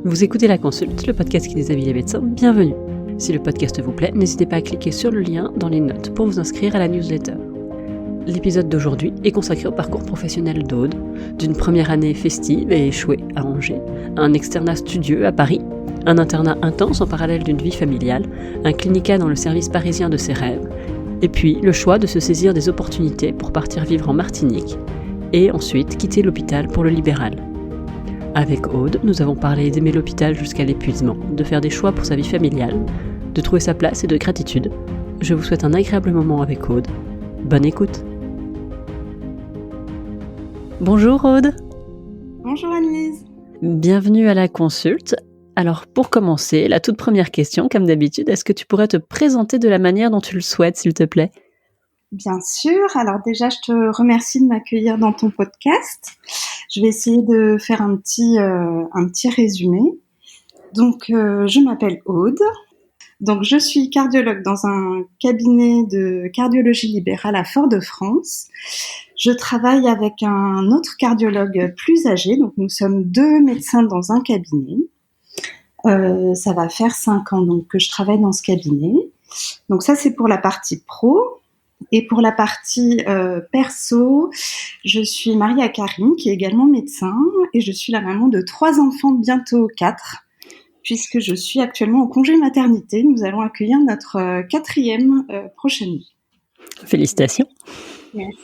Vous écoutez La Consulte, le podcast qui déshabille les médecins, bienvenue. Si le podcast vous plaît, n'hésitez pas à cliquer sur le lien dans les notes pour vous inscrire à la newsletter. L'épisode d'aujourd'hui est consacré au parcours professionnel d'Aude, d'une première année festive et échouée à Angers, un externat studieux à Paris, un internat intense en parallèle d'une vie familiale, un clinica dans le service parisien de ses rêves, et puis le choix de se saisir des opportunités pour partir vivre en Martinique, et ensuite quitter l'hôpital pour le libéral. Avec Aude, nous avons parlé d'aimer l'hôpital jusqu'à l'épuisement, de faire des choix pour sa vie familiale, de trouver sa place et de gratitude. Je vous souhaite un agréable moment avec Aude. Bonne écoute. Bonjour Aude. Bonjour Annelise. Bienvenue à La Consulte. Alors pour commencer, la toute première question, comme d'habitude, est-ce que tu pourrais te présenter de la manière dont tu le souhaites, s'il te plaît ? Bien sûr. Alors déjà, je te remercie de m'accueillir dans ton podcast. Je vais essayer de faire un petit résumé. Donc, je m'appelle Aude. Donc, je suis cardiologue dans un cabinet de cardiologie libérale à Fort-de-France. Je travaille avec un autre cardiologue plus âgé. Donc, nous sommes 2 médecins dans un cabinet. Ça va faire 5 ans donc, que je travaille dans ce cabinet. Donc, ça, c'est pour la partie pro. Et pour la partie perso, je suis mariée à Karine, qui est également médecin, et je suis la maman de 3 enfants, bientôt 4, puisque je suis actuellement en congé maternité. Nous allons accueillir notre 4e prochainement. Félicitations. Merci.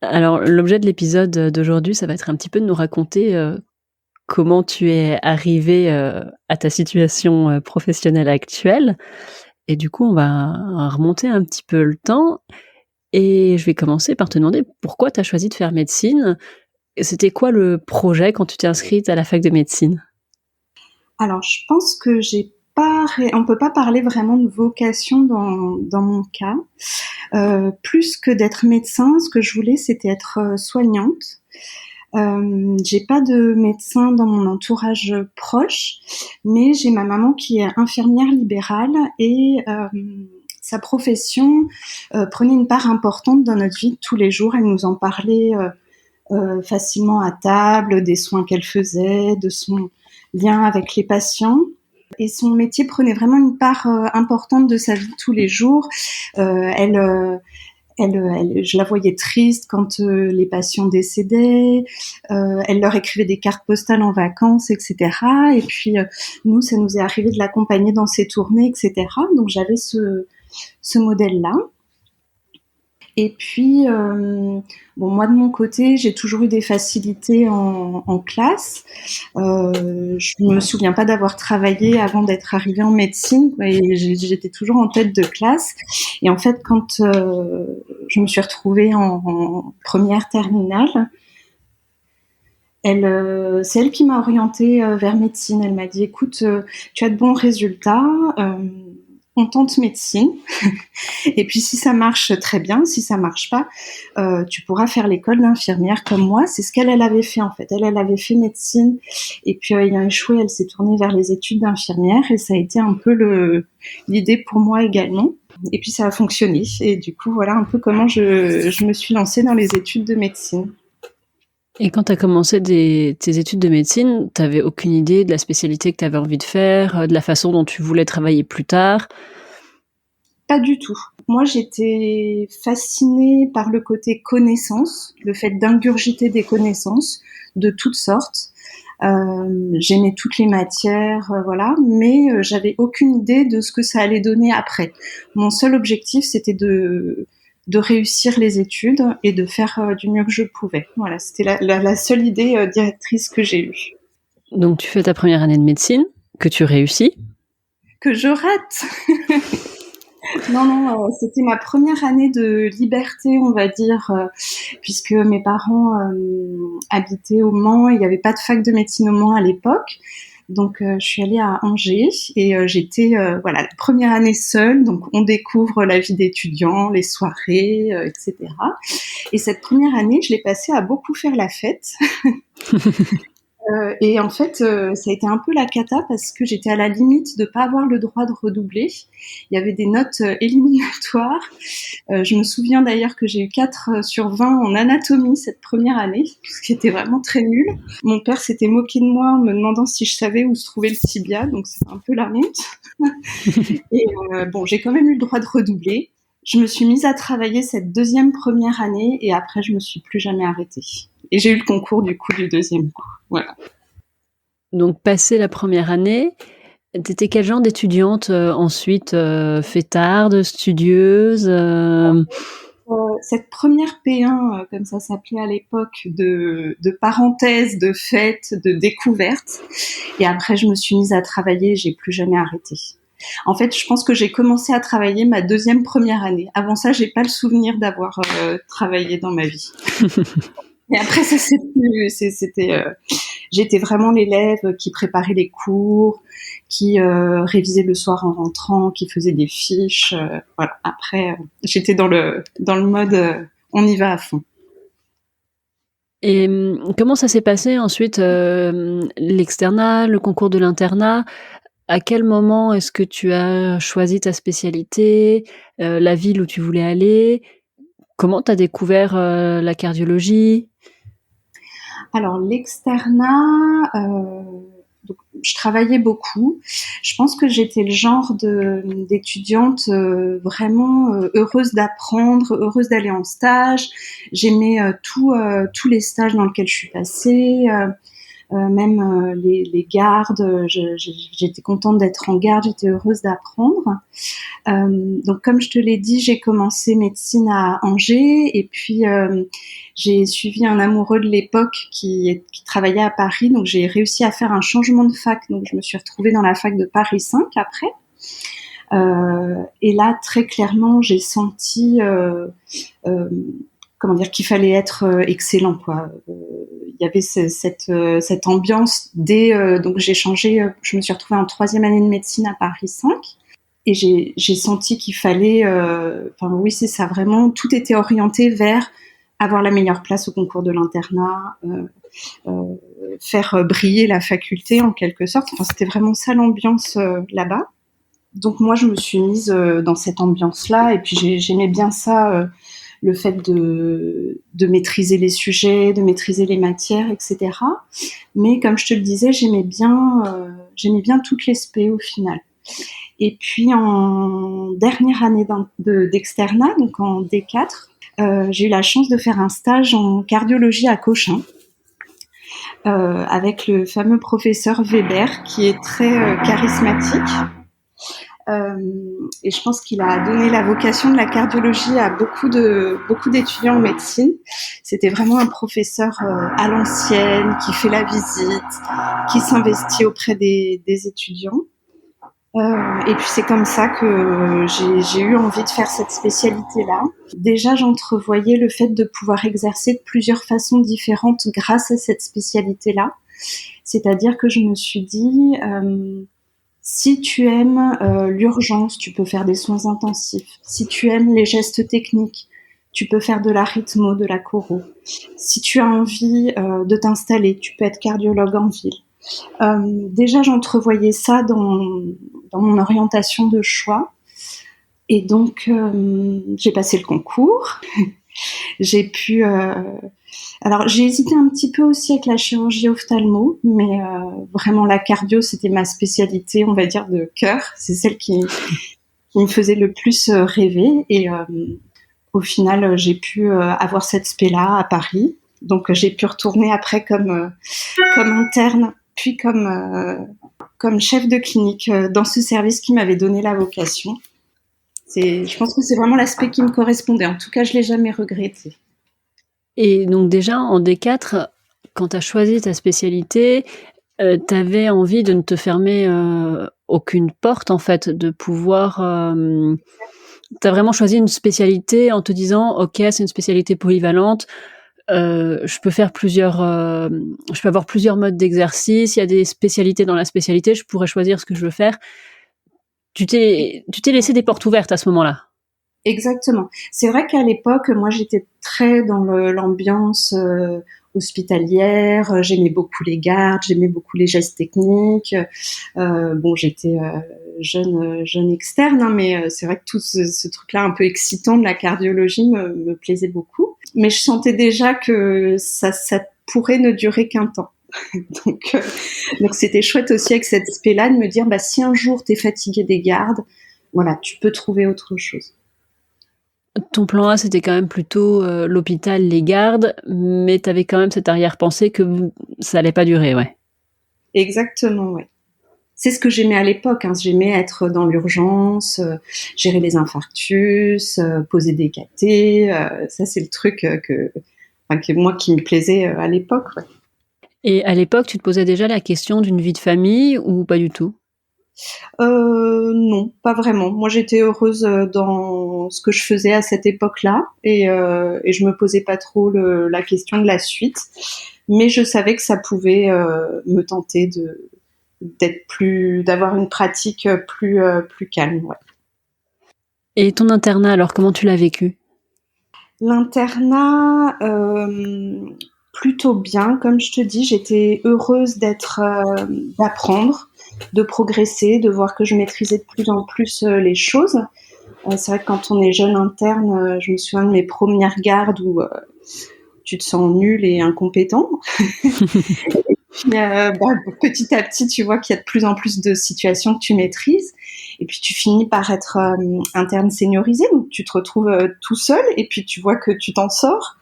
Alors, l'objet de l'épisode d'aujourd'hui, ça va être un petit peu de nous raconter comment tu es arrivée à ta situation professionnelle actuelle. Et du coup, on va remonter un petit peu le temps. Et je vais commencer par te demander pourquoi tu as choisi de faire médecine. C'était quoi le projet quand tu t'es inscrite à la fac de médecine ? Alors, je pense que on peut pas parler vraiment de vocation dans mon cas. Plus que d'être médecin, ce que je voulais, c'était être soignante. J'ai pas de médecin dans mon entourage proche, mais j'ai ma maman qui est infirmière libérale et sa profession prenait une part importante dans notre vie de tous les jours. Elle nous en parlait facilement à table, des soins qu'elle faisait, de son lien avec les patients. Et son métier prenait vraiment une part importante de sa vie de tous les jours. Je la voyais triste quand les patients décédaient. Elle leur écrivait des cartes postales en vacances, etc. Et puis nous, ça nous est arrivé de l'accompagner dans ses tournées, etc. Donc j'avais ce modèle-là. Et puis, moi de mon côté, j'ai toujours eu des facilités en classe. Je me souviens pas d'avoir travaillé avant d'être arrivée en médecine, et j'étais toujours en tête de classe. Et en fait, quand je me suis retrouvée en première terminale, c'est elle qui m'a orientée vers médecine. Elle m'a dit, écoute, tu as de bons résultats. On tente médecine, et puis si ça marche, très bien. Si ça marche pas, tu pourras faire l'école d'infirmière comme moi. C'est ce qu'elle avait fait en fait. Elle avait fait médecine, et puis ayant échoué, elle s'est tournée vers les études d'infirmière, et ça a été un peu l'idée pour moi également. Et puis ça a fonctionné, et du coup voilà un peu comment je me suis lancée dans les études de médecine. Et quand tu as commencé tes études de médecine, tu n'avais aucune idée de la spécialité que tu avais envie de faire, de la façon dont tu voulais travailler plus tard ? Pas du tout. Moi, j'étais fascinée par le côté connaissance, le fait d'ingurgiter des connaissances de toutes sortes. J'aimais toutes les matières, voilà, mais j'avais aucune idée de ce que ça allait donner après. Mon seul objectif, c'était de réussir les études et de faire du mieux que je pouvais. Voilà, c'était la seule idée directrice que j'ai eue. Donc tu fais ta première année de médecine, que tu réussis ? Que je rate. Non, c'était ma première année de liberté, on va dire, puisque mes parents habitaient au Mans, il n'y avait pas de fac de médecine au Mans à l'époque. Donc, je suis allée à Angers et j'étais la première année seule. Donc, on découvre la vie d'étudiant, les soirées, etc. Et cette première année, je l'ai passée à beaucoup faire la fête. Et en fait, ça a été un peu la cata parce que j'étais à la limite de pas avoir le droit de redoubler. Il y avait des notes éliminatoires. Je me souviens d'ailleurs que j'ai eu 4/20 en anatomie cette première année, ce qui était vraiment très nul. Mon père s'était moqué de moi en me demandant si je savais où se trouvait le tibia, donc c'est un peu la honte. Et bon, j'ai quand même eu le droit de redoubler. Je me suis mise à travailler cette deuxième première année et après je me suis plus jamais arrêtée. Et j'ai eu le concours du coup du deuxième coup. Voilà. Donc, passé la première année, t'étais quel genre d'étudiante ensuite, fêtarde, studieuse Cette première P1, comme ça s'appelait à l'époque, de parenthèse, de fête, de découverte. Et après, je me suis mise à travailler, j'ai plus jamais arrêté. En fait, je pense que j'ai commencé à travailler ma deuxième première année. Avant ça, j'ai pas le souvenir d'avoir travaillé dans ma vie. Et après, ça c'était, j'étais vraiment l'élève qui préparait les cours, qui révisait le soir en rentrant, qui faisait des fiches. Voilà. Après, j'étais dans le mode on y va à fond. Et comment ça s'est passé ensuite, l'externat, le concours de l'internat? À quel moment est-ce que tu as choisi ta spécialité, la ville où tu voulais aller? Comment tu as découvert la cardiologie? Alors l'externat, donc je travaillais beaucoup. Je pense que j'étais le genre d'étudiante vraiment heureuse d'apprendre, heureuse d'aller en stage. J'aimais tous les stages dans lesquels je suis passée. Même les gardes, j'étais contente d'être en garde, j'étais heureuse d'apprendre. Donc comme je te l'ai dit, j'ai commencé médecine à Angers et puis j'ai suivi un amoureux de l'époque qui travaillait à Paris, donc j'ai réussi à faire un changement de fac, donc je me suis retrouvée dans la fac de Paris 5 après. Et là, très clairement, j'ai senti comment dire qu'il fallait être excellent quoi. Il y avait cette ambiance dès donc j'ai changé, je me suis retrouvée en troisième année de médecine à Paris 5 et j'ai senti qu'il fallait enfin oui c'est ça vraiment tout était orienté vers avoir la meilleure place au concours de l'internat, faire briller la faculté en quelque sorte. Enfin c'était vraiment ça l'ambiance là-bas. Donc moi je me suis mise dans cette ambiance-là et puis j'aimais bien ça. Le fait de maîtriser les sujets, de maîtriser les matières, etc. Mais comme je te le disais, j'aimais bien toutes les spé au final. Et puis en dernière année d'externat, donc en D4, j'ai eu la chance de faire un stage en cardiologie à Cochin avec le fameux professeur Weber qui est très charismatique. Et je pense qu'il a donné la vocation de la cardiologie à beaucoup d'étudiants en médecine. C'était vraiment un professeur à l'ancienne, qui fait la visite, qui s'investit auprès des étudiants. Et puis c'est comme ça que j'ai eu envie de faire cette spécialité-là. Déjà, j'entrevoyais le fait de pouvoir exercer de plusieurs façons différentes grâce à cette spécialité-là. C'est-à-dire que je me suis dit si tu aimes l'urgence, tu peux faire des soins intensifs. Si tu aimes les gestes techniques, tu peux faire de la rythmo, de la choro. Si tu as envie de t'installer, tu peux être cardiologue en ville. Déjà, j'entrevoyais ça dans mon orientation de choix. Et donc, j'ai passé le concours. J'ai pu... Alors, j'ai hésité un petit peu aussi avec la chirurgie ophtalmo, mais vraiment, la cardio, c'était ma spécialité, on va dire, de cœur. C'est celle qui me faisait le plus rêver. Et au final, j'ai pu avoir cette spé-là à Paris. Donc, j'ai pu retourner après comme interne, puis comme chef de clinique dans ce service qui m'avait donné la vocation. Je pense que c'est vraiment l'aspect qui me correspondait. En tout cas, je l'ai jamais regretté. Et donc déjà, en D4, quand tu as choisi ta spécialité, tu avais envie de ne te fermer aucune porte, en fait, de pouvoir... tu as vraiment choisi une spécialité en te disant, OK, c'est une spécialité polyvalente, je peux faire je peux avoir plusieurs modes d'exercice, il y a des spécialités dans la spécialité, je pourrais choisir ce que je veux faire. Tu t'es laissé des portes ouvertes à ce moment-là. Exactement. C'est vrai qu'à l'époque, moi, j'étais très dans l'ambiance hospitalière. J'aimais beaucoup les gardes, j'aimais beaucoup les gestes techniques. J'étais jeune externe, hein, mais c'est vrai que tout ce truc-là un peu excitant de la cardiologie me plaisait beaucoup. Mais je sentais déjà que ça pourrait ne durer qu'un temps. donc c'était chouette aussi avec cet aspect-là de me dire, si un jour t'es fatigué des gardes, voilà, tu peux trouver autre chose. Ton plan A, c'était quand même plutôt l'hôpital, les gardes, mais tu avais quand même cette arrière-pensée que ça allait pas durer, ouais. Exactement, ouais. C'est ce que j'aimais à l'époque, hein. J'aimais être dans l'urgence, gérer les infarctus, poser des cathéters. Ça, c'est le truc qui me plaisait à l'époque. Ouais. Et à l'époque, tu te posais déjà la question d'une vie de famille ou pas du tout ? Non, pas vraiment. Moi, j'étais heureuse dans ce que je faisais à cette époque-là et je me posais pas trop la question de la suite. Mais je savais que ça pouvait me tenter d'avoir une pratique plus calme. Ouais. Et ton internat, alors, comment tu l'as vécu ? L'internat, plutôt bien. Comme je te dis, j'étais heureuse d'apprendre, de progresser, de voir que je maîtrisais de plus en plus les choses. C'est vrai que quand on est jeune interne, je me souviens de mes premières gardes où tu te sens nul et incompétent. Puis, petit à petit, tu vois qu'il y a de plus en plus de situations que tu maîtrises. Et puis, tu finis par être interne seniorisé. Donc, tu te retrouves tout seul et puis tu vois que tu t'en sors.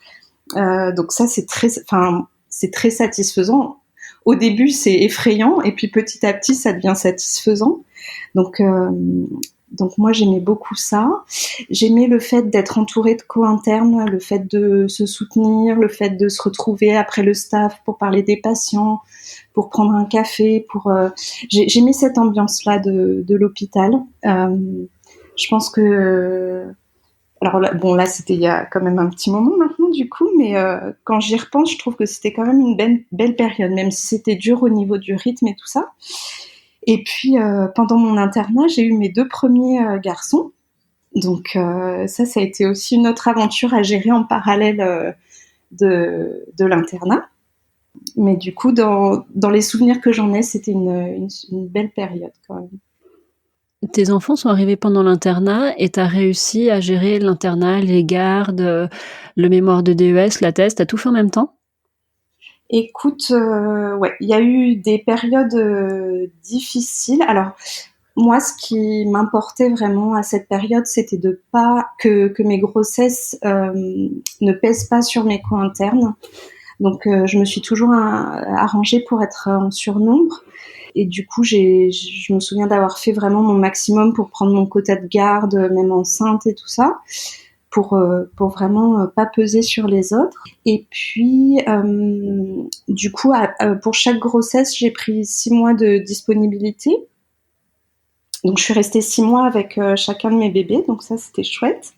Donc, ça, c'est très satisfaisant. Au début, c'est effrayant et puis petit à petit, ça devient satisfaisant. Donc moi, j'aimais beaucoup ça. J'aimais le fait d'être entourée de co-internes, le fait de se soutenir, le fait de se retrouver après le staff pour parler des patients, pour prendre un café. J'aimais cette ambiance-là de l'hôpital. Je pense que... Alors là, c'était il y a quand même un petit moment maintenant, du coup, mais quand j'y repense, je trouve que c'était quand même une belle période, même si c'était dur au niveau du rythme et tout ça. Et puis, pendant mon internat, j'ai eu mes 2 premiers garçons. Donc, ça a été aussi une autre aventure à gérer en parallèle de l'internat. Mais du coup, dans les souvenirs que j'en ai, c'était une belle période quand même. Tes enfants sont arrivés pendant l'internat et tu as réussi à gérer l'internat, les gardes, le mémoire de DES, la thèse, tu as tout fait en même temps ? Écoute, ouais, il y a eu des périodes difficiles. Alors, moi, ce qui m'importait vraiment à cette période, c'était de pas que mes grossesses ne pèsent pas sur mes co-internes. Donc, je me suis toujours arrangée pour être en surnombre. Et du coup, je me souviens d'avoir fait vraiment mon maximum pour prendre mon quota de garde, même enceinte et tout ça, pour vraiment pas peser sur les autres. Et puis, du coup, pour chaque grossesse, j'ai pris 6 mois de disponibilité. Donc, je suis restée 6 mois avec chacun de mes bébés, donc ça, c'était chouette.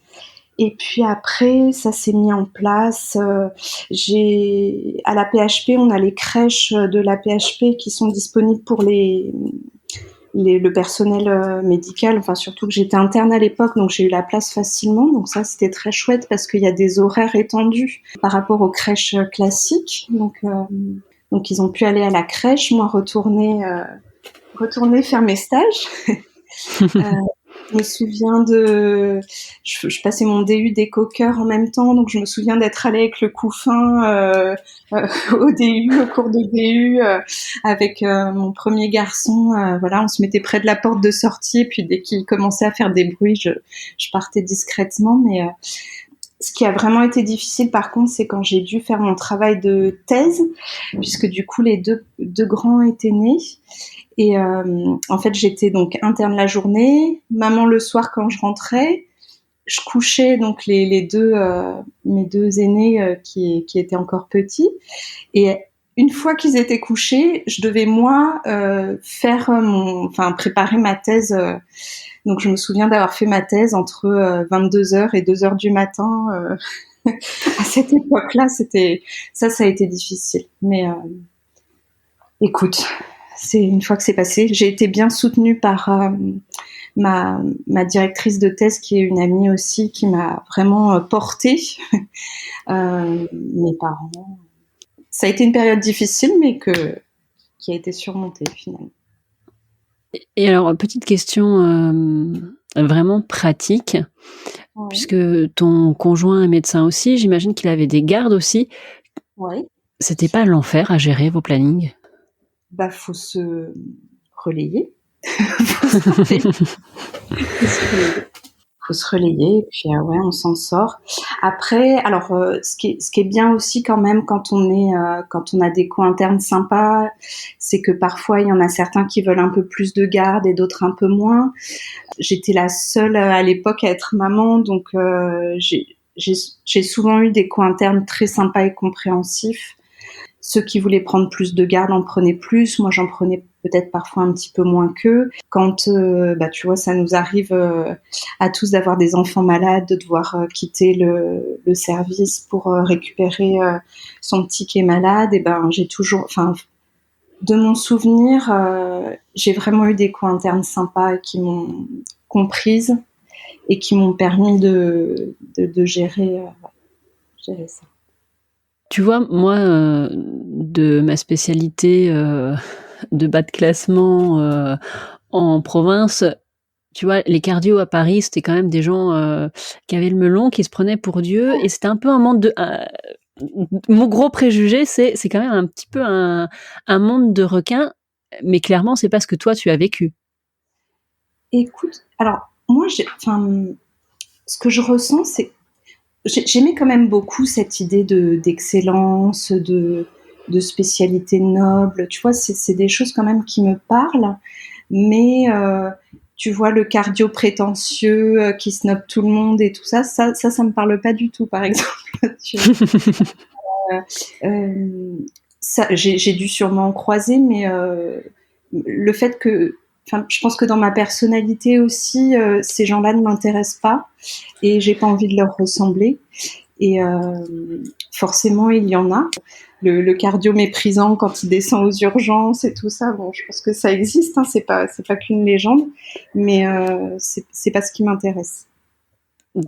Et puis après, ça s'est mis en place. À la PHP, on a les crèches de la PHP qui sont disponibles pour le personnel médical. Enfin, surtout que j'étais interne à l'époque, donc j'ai eu la place facilement. Donc ça, c'était très chouette parce qu'il y a des horaires étendus par rapport aux crèches classiques. Donc ils ont pu aller à la crèche, moi retourner faire mes stages. Je me souviens je passais mon DU d'éco-cœur en même temps, donc je me souviens d'être allée avec le couffin au DU, au cours de DU, avec mon premier garçon. Voilà, on se mettait près de la porte de sortie, et puis dès qu'il commençait à faire des bruits, je partais discrètement. Mais ce qui a vraiment été difficile, par contre, c'est quand j'ai dû faire mon travail de thèse, puisque du coup, les deux grands étaient nés. Et en fait, j'étais donc interne la journée, maman le soir quand je rentrais. Je couchais donc mes deux aînés qui étaient encore petits. Et une fois qu'ils étaient couchés, je devais moi préparer ma thèse. Donc je me souviens d'avoir fait ma thèse entre 22h et 2h du matin. À cette époque-là, ça a été difficile. Mais écoute, c'est une fois que c'est passé. J'ai été bien soutenue par ma directrice de thèse, qui est une amie aussi, qui m'a vraiment portée. Mes parents, ça a été une période difficile, mais qui a été surmontée finalement. Et alors, petite question vraiment pratique, Ouais. puisque ton conjoint est médecin aussi, j'imagine qu'il avait des gardes aussi. Ouais. C'était pas l'enfer à gérer vos plannings? Bah, faut se relayer. Faut se relayer et puis ouais, on s'en sort. Après, alors ce qui est bien aussi quand même quand on a des co-internes sympas, c'est que parfois il y en a certains qui veulent un peu plus de garde et d'autres un peu moins. J'étais la seule à l'époque à être maman, donc j'ai souvent eu des co-internes très sympas et compréhensifs. Ceux qui voulaient prendre plus de garde en prenaient plus. Moi, j'en prenais peut-être parfois un petit peu moins qu'eux. Quand, tu vois, ça nous arrive à tous d'avoir des enfants malades, de devoir quitter le service pour récupérer son petit qui est malade. Et ben, j'ai toujours, enfin, de mon souvenir, j'ai vraiment eu des co-internes sympas qui m'ont comprise et qui m'ont permis de gérer ça. Tu vois, moi, de ma spécialité de bas de classement en province, tu vois, les cardios à Paris, c'était quand même des gens qui avaient le melon, qui se prenaient pour Dieu, et c'était un peu un monde de... mon gros préjugé, c'est quand même un petit peu un monde de requins, mais clairement, c'est pas ce que toi, tu as vécu. Écoute, alors, moi, ce que je ressens, c'est j'aimais quand même beaucoup cette idée d'excellence, de spécialité noble. Tu vois, c'est des choses quand même qui me parlent. Mais tu vois, le cardio prétentieux qui snobe tout le monde et tout ça, ça me parle pas du tout, par exemple. Tu vois. Ça, j'ai dû sûrement en croiser, mais le fait que, enfin, je pense que dans ma personnalité aussi, ces gens-là ne m'intéressent pas et j'ai pas envie de leur ressembler. Et forcément, il y en a. Le cardio méprisant quand il descend aux urgences et tout ça, bon, je pense que ça existe, hein, c'est pas qu'une légende, mais c'est pas ce qui m'intéresse.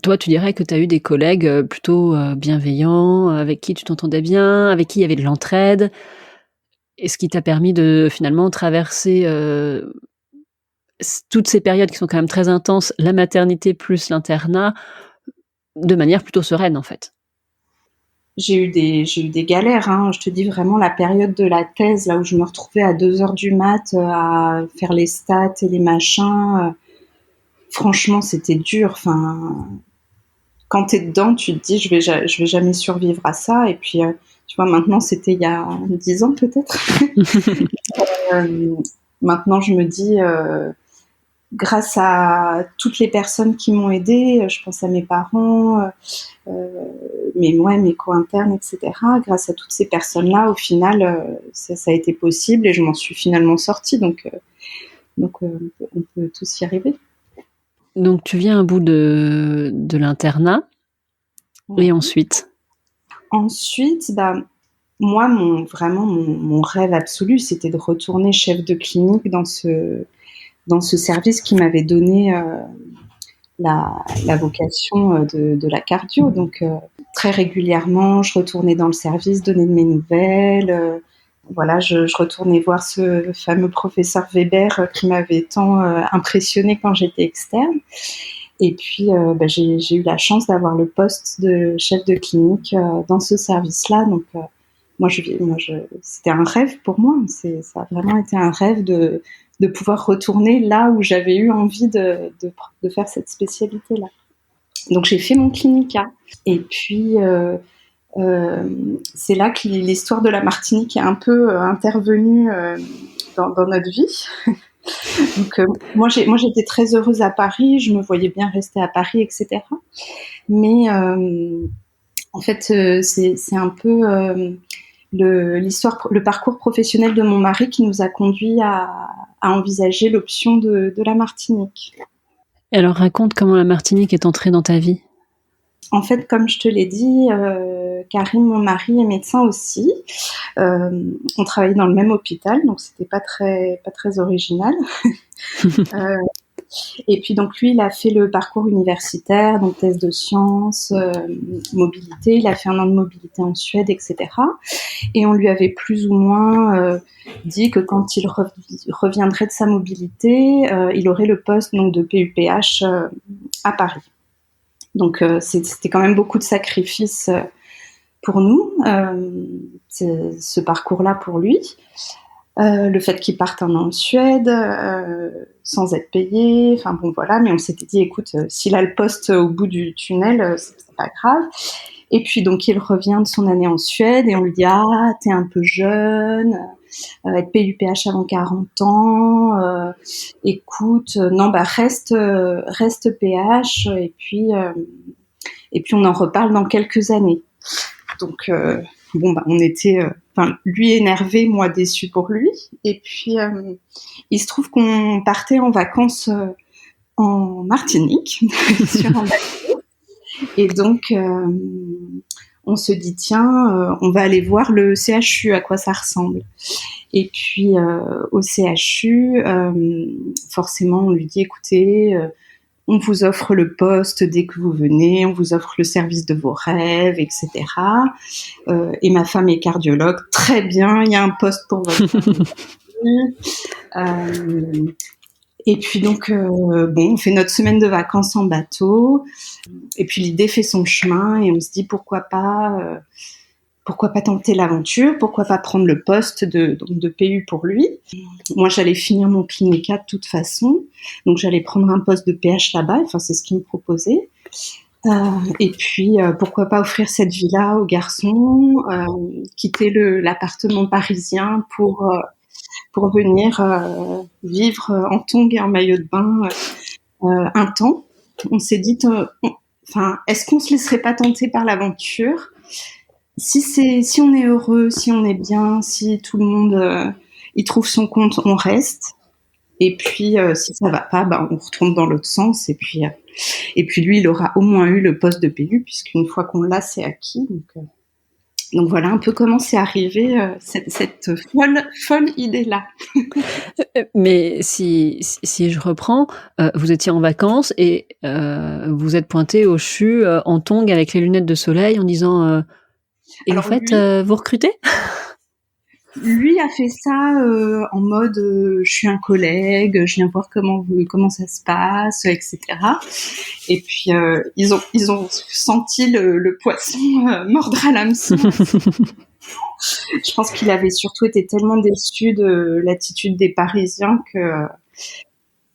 Toi, tu dirais que tu as eu des collègues plutôt bienveillants, avec qui tu t'entendais bien, avec qui il y avait de l'entraide, et ce qui t'a permis de finalement traverser toutes ces périodes qui sont quand même très intenses, la maternité plus l'internat, de manière plutôt sereine en fait. J'ai eu des galères, hein. Je te dis vraiment la période de la thèse, là où je me retrouvais à 2 heures du mat à faire les stats et les machins. Franchement, c'était dur. Enfin, quand t'es dedans, tu te dis, je vais jamais survivre à ça. Et puis, tu vois, maintenant, c'était il y a 10 ans peut-être. Maintenant, je me dis, grâce à toutes les personnes qui m'ont aidée, je pense à mes parents, mes co-internes, etc. Grâce à toutes ces personnes-là, au final, ça a été possible et je m'en suis finalement sortie. Donc, on peut tous y arriver. Donc tu viens à bout de l'internat, et ensuite? Ensuite, moi, mon rêve absolu, c'était de retourner chef de clinique dans ce service qui m'avait donné la vocation de la cardio. Donc, très régulièrement, je retournais dans le service, donner de mes nouvelles. Voilà, je retournais voir ce fameux professeur Weber qui m'avait tant impressionnée quand j'étais externe. Et puis, j'ai eu la chance d'avoir le poste de chef de clinique dans ce service-là. Donc, c'était un rêve pour moi. Ça a vraiment été un rêve de pouvoir retourner là où j'avais eu envie de faire cette spécialité-là. Donc, j'ai fait mon clinica. Et puis, c'est là que l'histoire de la Martinique est un peu intervenue dans notre vie. Donc, moi, j'étais très heureuse à Paris. Je me voyais bien rester à Paris, etc. Mais en fait, c'est un peu le parcours professionnel de mon mari qui nous a conduit à envisager l'option de la Martinique. Et alors raconte comment la Martinique est entrée dans ta vie. En fait, comme je te l'ai dit, Karim, mon mari, est médecin aussi. On travaillait dans le même hôpital, donc c'était pas très original. Et puis donc lui, il a fait le parcours universitaire, donc thèse de sciences, mobilité. Il a fait 1 an de mobilité en Suède, etc. Et on lui avait plus ou moins dit que quand il reviendrait de sa mobilité, il aurait le poste donc de PUPH à Paris. Donc c'était quand même beaucoup de sacrifices pour nous, ce parcours-là pour lui. Le fait qu'il parte 1 an en Suède sans être payé, enfin bon voilà, mais on s'était dit écoute, s'il a le poste au bout du tunnel, c'est pas grave. Et puis donc il revient de son année en Suède et on lui dit ah t'es un peu jeune, être PUPH avant 40 ans, écoute non bah reste PH et puis on en reparle dans quelques années. Donc bon bah on était lui énervé, moi déçu pour lui. Et puis il se trouve qu'on partait en vacances en Martinique sur un bateau. Et donc on se dit tiens on va aller voir le CHU à quoi ça ressemble. Et puis au CHU forcément on lui dit écoutez on vous offre le poste dès que vous venez, on vous offre le service de vos rêves, etc. Et ma femme est cardiologue, très bien, il y a un poste pour votre et puis donc, bon, on fait notre semaine de vacances en bateau, et puis l'idée fait son chemin, et on se dit pourquoi pas tenter l'aventure, pourquoi pas prendre le poste de PU pour lui. Moi, j'allais finir mon clinica de toute façon, donc j'allais prendre un poste de PH là-bas, enfin c'est ce qu'il me proposait. Et puis, pourquoi pas offrir cette villa aux garçons, quitter l'appartement parisien pour venir vivre en tongs et en maillot de bain un temps. On s'est dit, est-ce qu'on se laisserait pas tenter par l'aventure ? Si on est heureux, si on est bien, si tout le monde y trouve son compte, on reste. Et puis si ça va pas, on retourne dans l'autre sens. Et puis lui, il aura au moins eu le poste de PU, puisqu'une fois qu'on l'a, c'est acquis. Donc voilà un peu comment c'est arrivé cette folle idée-là. Mais si je reprends, vous étiez en vacances et vous êtes pointé au CHU en tongs avec les lunettes de soleil en disant et alors, en fait, vous recrutez ? Lui a fait ça en mode je suis un collègue, je viens voir comment ça se passe, etc. Et puis ils ont senti le poisson mordre à l'hameçon. Je pense qu'il avait surtout été tellement déçu de l'attitude des Parisiens que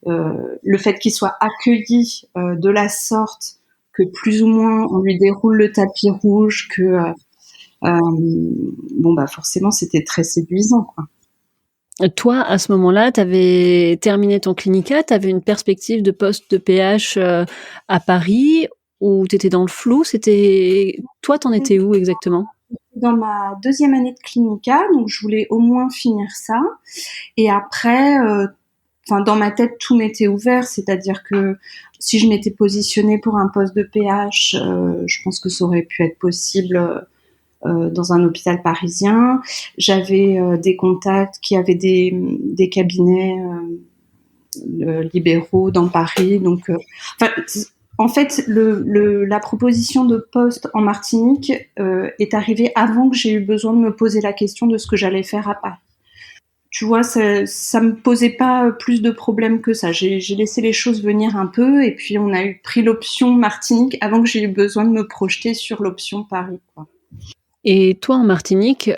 le fait qu'il soit accueilli de la sorte, que plus ou moins on lui déroule le tapis rouge, que forcément c'était très séduisant, quoi. Toi, à ce moment-là, tu avais terminé ton clinica, tu avais une perspective de poste de PH à Paris, ou tu étais dans le flou? Toi, t'en étais où exactement? Dans ma 2e année de clinica, donc je voulais au moins finir ça. Et après, dans ma tête, tout m'était ouvert, c'est-à-dire que si je m'étais positionnée pour un poste de PH, je pense que ça aurait pu être possible dans un hôpital parisien. J'avais des contacts qui avaient des cabinets libéraux dans Paris. Donc, en fait, la proposition de poste en Martinique est arrivée avant que j'ai eu besoin de me poser la question de ce que j'allais faire à Paris. Tu vois, ça me posait pas plus de problèmes que ça. J'ai laissé les choses venir un peu, et puis on a pris l'option Martinique avant que j'ai eu besoin de me projeter sur l'option Paris, quoi. Et toi, en Martinique,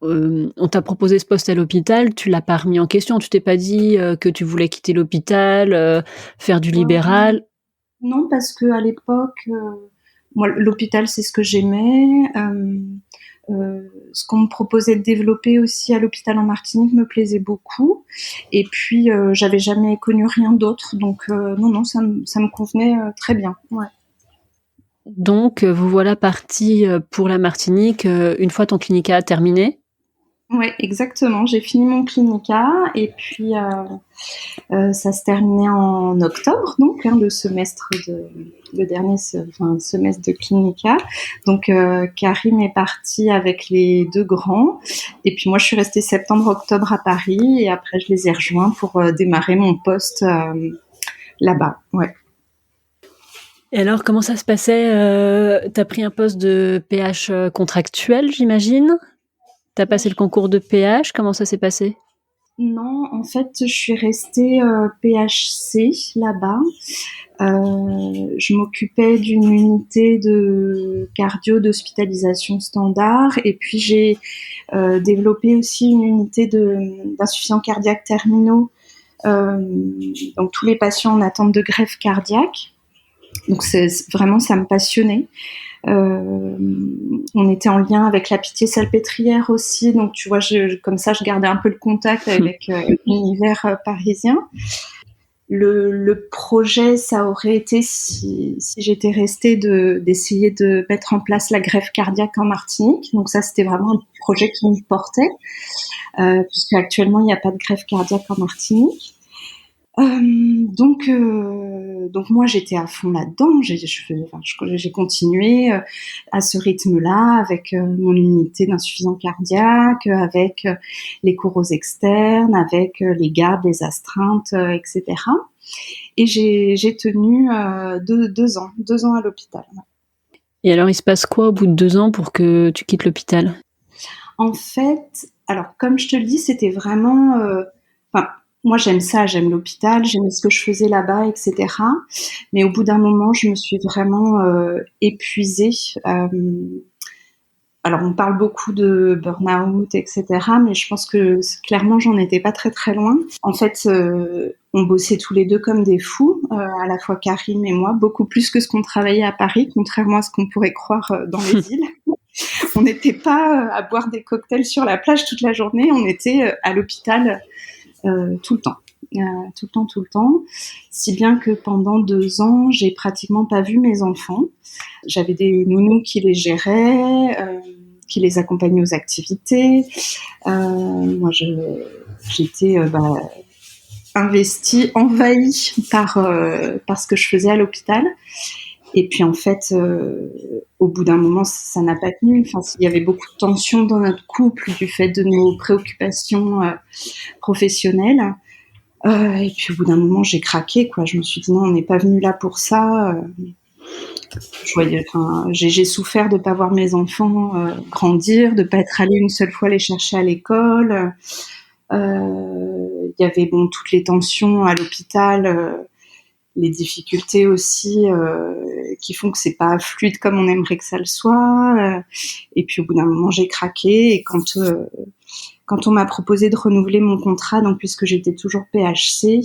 on t'a proposé ce poste à l'hôpital, tu l'as pas remis en question, tu t'es pas dit que tu voulais quitter l'hôpital, faire du libéral? Non, parce que à l'époque, moi, l'hôpital, c'est ce que j'aimais. Ce qu'on me proposait de développer aussi à l'hôpital en Martinique me plaisait beaucoup. Et puis, j'avais jamais connu rien d'autre, donc non, ça me convenait très bien. Ouais. Donc, vous voilà parti pour la Martinique une fois ton clinica terminé? Ouais, exactement. J'ai fini mon clinica, et puis ça se terminait en octobre, donc le dernier semestre de clinica. Donc Karim est parti avec les 2 grands, et puis moi je suis restée septembre-octobre à Paris, et après je les ai rejoints pour démarrer mon poste là-bas, ouais. Et alors, comment ça se passait? T'as pris un poste de PH contractuel, j'imagine? T'as passé le concours de PH? Comment ça s'est passé? Non, en fait, je suis restée PHC là-bas. Je m'occupais d'une unité de cardio d'hospitalisation standard et puis j'ai développé aussi une unité d'insuffisants cardiaques terminaux, donc tous les patients en attente de greffe cardiaque. Donc vraiment, ça me passionnait. On était en lien avec la Pitié-Salpêtrière aussi, donc tu vois, comme ça, je gardais un peu le contact avec l'univers parisien. Le projet, ça aurait été, si j'étais restée, d'essayer de mettre en place la greffe cardiaque en Martinique. Donc ça, c'était vraiment un projet qui me portait, puisque actuellement, il n'y a pas de greffe cardiaque en Martinique. Donc moi j'étais à fond là-dedans. J'ai continué à ce rythme-là avec mon unité d'insuffisant cardiaque, avec les coraux externes, avec les gardes, les astreintes, etc. Et j'ai tenu 2 ans à l'hôpital. Et alors, il se passe quoi au bout de 2 ans pour que tu quittes l'hôpital? En fait, alors comme je te le dis, c'était vraiment... moi j'aime ça, j'aime l'hôpital, j'aimais ce que je faisais là-bas, etc. Mais au bout d'un moment, je me suis vraiment épuisée. Alors on parle beaucoup de burn-out, etc. Mais je pense que clairement, j'en étais pas très très loin. En fait, on bossait tous les deux comme des fous, à la fois Karim et moi, beaucoup plus que ce qu'on travaillait à Paris, contrairement à ce qu'on pourrait croire dans les îles. On n'était pas à boire des cocktails sur la plage toute la journée, on était à l'hôpital tout le temps. Tout le temps. Si bien que pendant 2 ans, j'ai pratiquement pas vu mes enfants. J'avais des nounous qui les géraient, qui les accompagnaient aux activités. Moi, j'étais investie, envahie par ce que je faisais à l'hôpital. Et puis en fait, au bout d'un moment, ça n'a pas tenu. Enfin, il y avait beaucoup de tensions dans notre couple du fait de nos préoccupations professionnelles. Et puis au bout d'un moment, j'ai craqué, quoi. Je me suis dit non, on n'est pas venu là pour ça. J'ai souffert de ne pas voir mes enfants grandir, de ne pas être allée une seule fois les chercher à l'école. Il y avait toutes les tensions à l'hôpital, les difficultés aussi qui font que c'est pas fluide comme on aimerait que ça le soit. Et puis au bout d'un moment, j'ai craqué. Et quand on m'a proposé de renouveler mon contrat, donc puisque j'étais toujours PHC,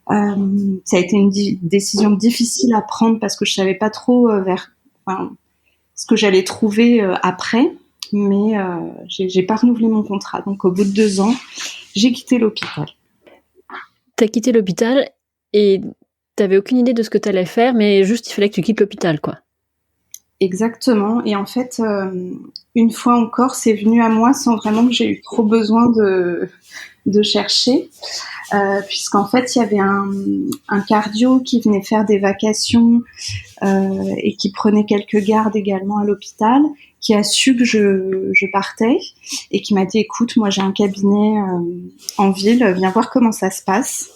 ça a été une décision difficile à prendre parce que je savais pas trop ce que j'allais trouver après. Mais j'ai pas renouvelé mon contrat. Donc au bout de 2 ans, j'ai quitté l'hôpital. T'as quitté l'hôpital et t'avais aucune idée de ce que t'allais faire, mais juste il fallait que tu quittes l'hôpital, quoi. Exactement. Et en fait, une fois encore, c'est venu à moi sans vraiment que j'ai eu trop besoin de chercher, puisqu'en fait, il y avait un cardio qui venait faire des vacations et qui prenait quelques gardes également à l'hôpital, qui a su que je partais et qui m'a dit, écoute, moi j'ai un cabinet en ville, viens voir comment ça se passe.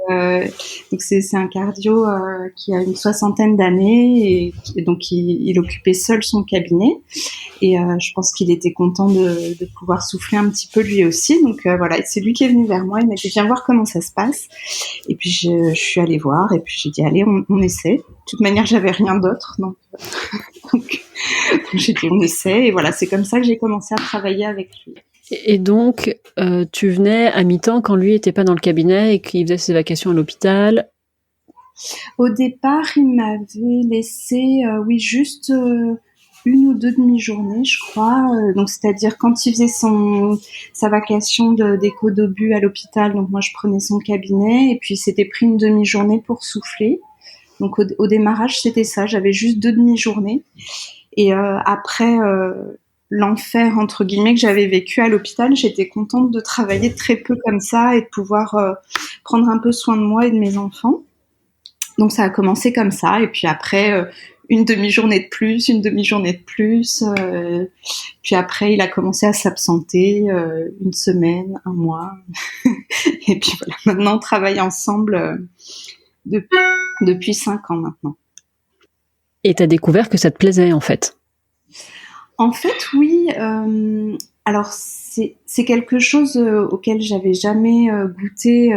Donc c'est un cardio qui a une 60aine d'années et donc il occupait seul son cabinet et je pense qu'il était content de pouvoir souffler un petit peu lui aussi. Donc voilà, c'est lui qui est venu vers moi, il m'a dit viens voir comment ça se passe. Et puis je suis allée voir et puis j'ai dit allez on essaie. De toute manière j'avais rien d'autre donc j'ai dit on essaie et voilà, c'est comme ça que j'ai commencé à travailler avec lui. Et donc, tu venais à mi-temps quand lui était pas dans le cabinet et qu'il faisait ses vacations à l'hôpital? Au départ, il m'avait laissé, oui, juste 1 ou 2 demi-journées, je crois. Donc, c'est-à-dire quand il faisait sa vacation d'éco-d'obus à l'hôpital, donc moi je prenais son cabinet et puis il s'était pris une demi-journée pour souffler. Donc au démarrage, c'était ça. J'avais juste 2 demi-journées. Et après l'enfer entre guillemets que j'avais vécu à l'hôpital, j'étais contente de travailler très peu comme ça et de pouvoir prendre un peu soin de moi et de mes enfants. Donc ça a commencé comme ça et puis après une demi-journée de plus, une demi-journée de plus. Puis après il a commencé à s'absenter 1 semaine, 1 mois. Et puis voilà, maintenant on travaille ensemble depuis 5 ans maintenant. Et t'as découvert que ça te plaisait en fait? En fait, oui. Alors c'est quelque chose auquel j'avais jamais goûté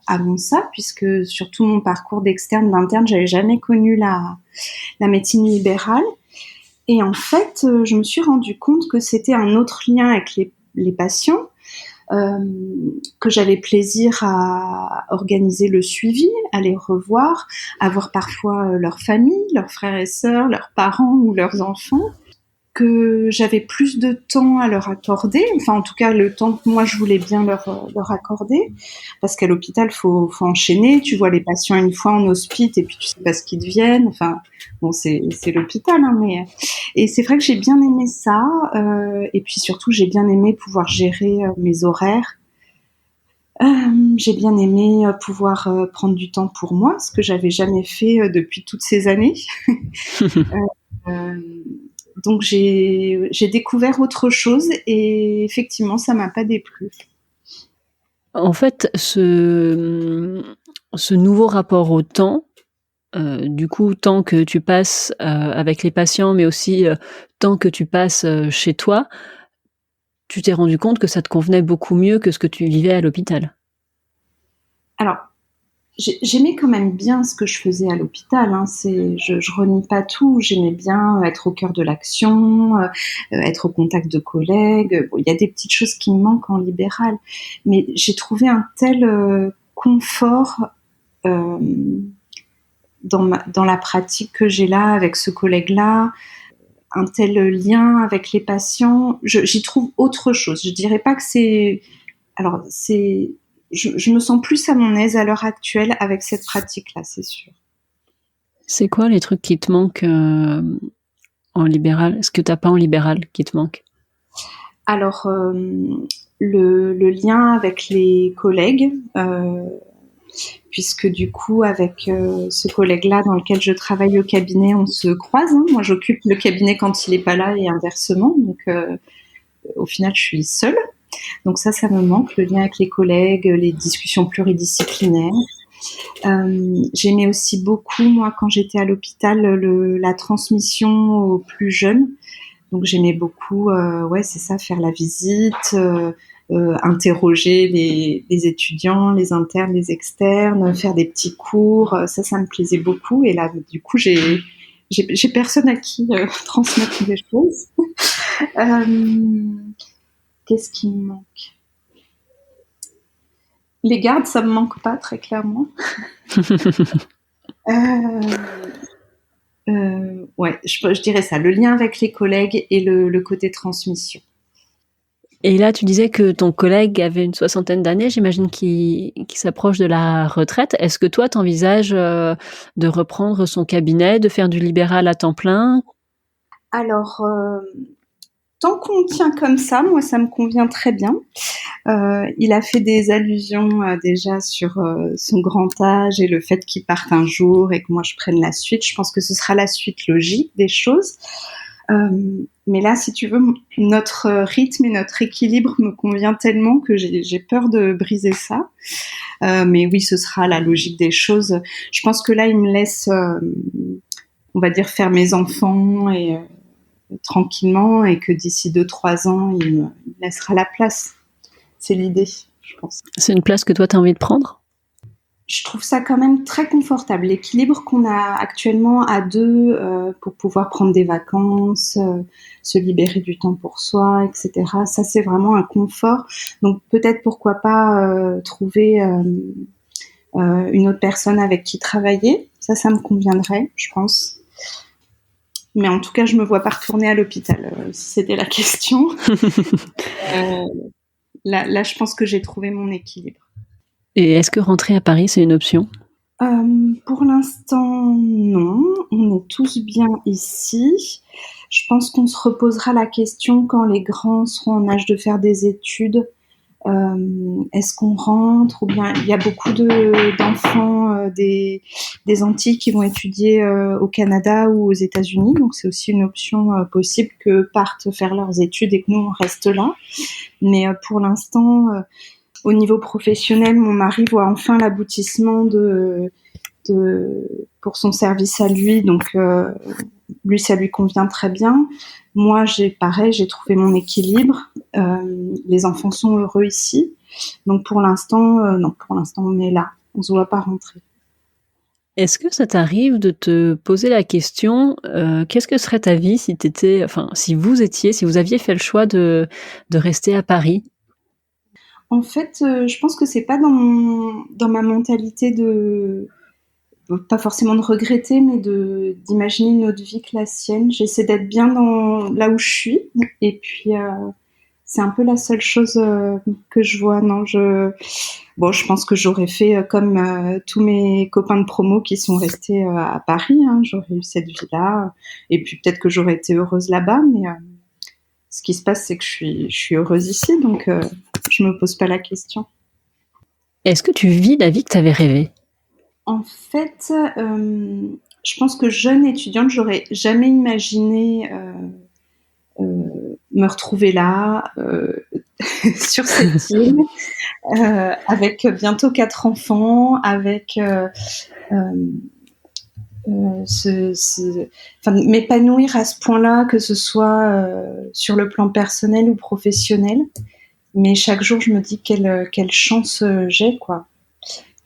avant ça, puisque sur tout mon parcours d'externe, d'interne, j'avais jamais connu la médecine libérale. Et en fait, je me suis rendu compte que c'était un autre lien avec les patients, que j'avais plaisir à organiser le suivi, à les revoir, à voir parfois leur famille, leurs frères et sœurs, leurs parents ou leurs enfants, que j'avais plus de temps à leur accorder, enfin en tout cas le temps que moi je voulais bien leur accorder, parce qu'à l'hôpital faut enchaîner, tu vois les patients une fois en hospice et puis tu sais pas ce qu'ils deviennent, enfin bon c'est l'hôpital hein, mais et c'est vrai que j'ai bien aimé ça et puis surtout j'ai bien aimé pouvoir gérer mes horaires. J'ai bien aimé pouvoir prendre du temps pour moi, ce que j'avais jamais fait depuis toutes ces années. euh, donc j'ai découvert autre chose et effectivement ça m'a pas déplu. En fait, ce nouveau rapport au temps, du coup, temps que tu passes avec les patients, mais aussi temps que tu passes chez toi, tu t'es rendu compte que ça te convenait beaucoup mieux que ce que tu vivais à l'hôpital. Alors j'aimais quand même bien ce que je faisais à l'hôpital. Hein. Je renie pas tout. J'aimais bien être au cœur de l'action, être au contact de collègues. Bon, il y a des petites choses qui me manquent en libéral, mais j'ai trouvé un tel confort euh, dans la pratique que j'ai là avec ce collègue-là, un tel lien avec les patients. J'y trouve autre chose. Je dirais pas que c'est. Alors je me sens plus à mon aise à l'heure actuelle avec cette pratique-là, c'est sûr. C'est quoi les trucs qui te manquent en libéral? Est-ce que t'as pas en libéral qui te manque? Alors, le lien avec les collègues, puisque du coup, avec ce collègue-là dans lequel je travaille au cabinet, on se croise. Hein. Moi, j'occupe le cabinet quand il n'est pas là et inversement. Donc, au final, je suis seule. Donc ça me manque, le lien avec les collègues, les discussions pluridisciplinaires. J'aimais aussi beaucoup, moi, quand j'étais à l'hôpital, la transmission aux plus jeunes. Donc j'aimais beaucoup, ouais, c'est ça, faire la visite, interroger les étudiants, les internes, les externes, faire des petits cours. Ça me plaisait beaucoup. Et là, du coup, j'ai personne à qui transmettre des choses. Qu'est-ce qui me manque? Les gardes, ça me manque pas très clairement. Ouais, je dirais ça, le lien avec les collègues et le côté transmission. Et là, tu disais que ton collègue avait une 60aine d'années, j'imagine qu'il s'approche de la retraite. Est-ce que toi, t'envisages de reprendre son cabinet, de faire du libéral à temps plein? Alors, tant qu'on tient comme ça, moi, ça me convient très bien. Il a fait des allusions déjà sur son grand âge et le fait qu'il parte un jour et que moi, je prenne la suite. Je pense que ce sera la suite logique des choses. Mais là, si tu veux, notre rythme et notre équilibre me convient tellement que j'ai peur de briser ça. Mais oui, ce sera la logique des choses. Je pense que là, il me laisse, on va dire, faire mes enfants et tranquillement, et que d'ici 2-3 ans, il me laissera la place. C'est l'idée, je pense. C'est une place que toi, tu as envie de prendre? Je trouve ça quand même très confortable. L'équilibre qu'on a actuellement à deux pour pouvoir prendre des vacances, se libérer du temps pour soi, etc. Ça, c'est vraiment un confort. Donc peut-être pourquoi pas trouver une autre personne avec qui travailler. Ça me conviendrait, je pense. Mais en tout cas, je me vois pas retourner à l'hôpital, si c'était la question. Là, je pense que j'ai trouvé mon équilibre. Et est-ce que rentrer à Paris, c'est une option? Pour l'instant, non. On est tous bien ici. Je pense qu'on se reposera la question quand les grands seront en âge de faire des études. Est-ce qu'on rentre, ou bien il y a beaucoup d'enfants des Antilles qui vont étudier au Canada ou aux États-Unis, donc c'est aussi une option possible que partent faire leurs études et que nous on reste là. Mais pour l'instant, au niveau professionnel, mon mari voit enfin l'aboutissement pour son service à lui, donc lui, ça lui convient très bien. Moi, j'ai trouvé mon équilibre. Les enfants sont heureux ici, donc pour l'instant, non, pour l'instant, on est là, on se voit pas rentrer. Est-ce que ça t'arrive de te poser la question, qu'est-ce que serait ta vie si si vous aviez fait le choix de rester à Paris? En fait, je pense que c'est pas dans ma mentalité pas forcément de regretter, mais d'imaginer une autre vie que la sienne. J'essaie d'être bien là où je suis, et puis c'est un peu la seule chose que je vois. Non, je pense que j'aurais fait comme tous mes copains de promo qui sont restés à Paris. Hein. J'aurais eu cette vie-là, et puis peut-être que j'aurais été heureuse là-bas, mais ce qui se passe, c'est que je suis heureuse ici, donc je me pose pas la question. Est-ce que tu vis la vie que tu avais rêvée? En fait, je pense que jeune étudiante, j'aurais jamais imaginé me retrouver là, sur cette île, avec bientôt 4 enfants, avec m'épanouir à ce point-là, que ce soit sur le plan personnel ou professionnel. Mais chaque jour, je me dis quelle chance j'ai, quoi.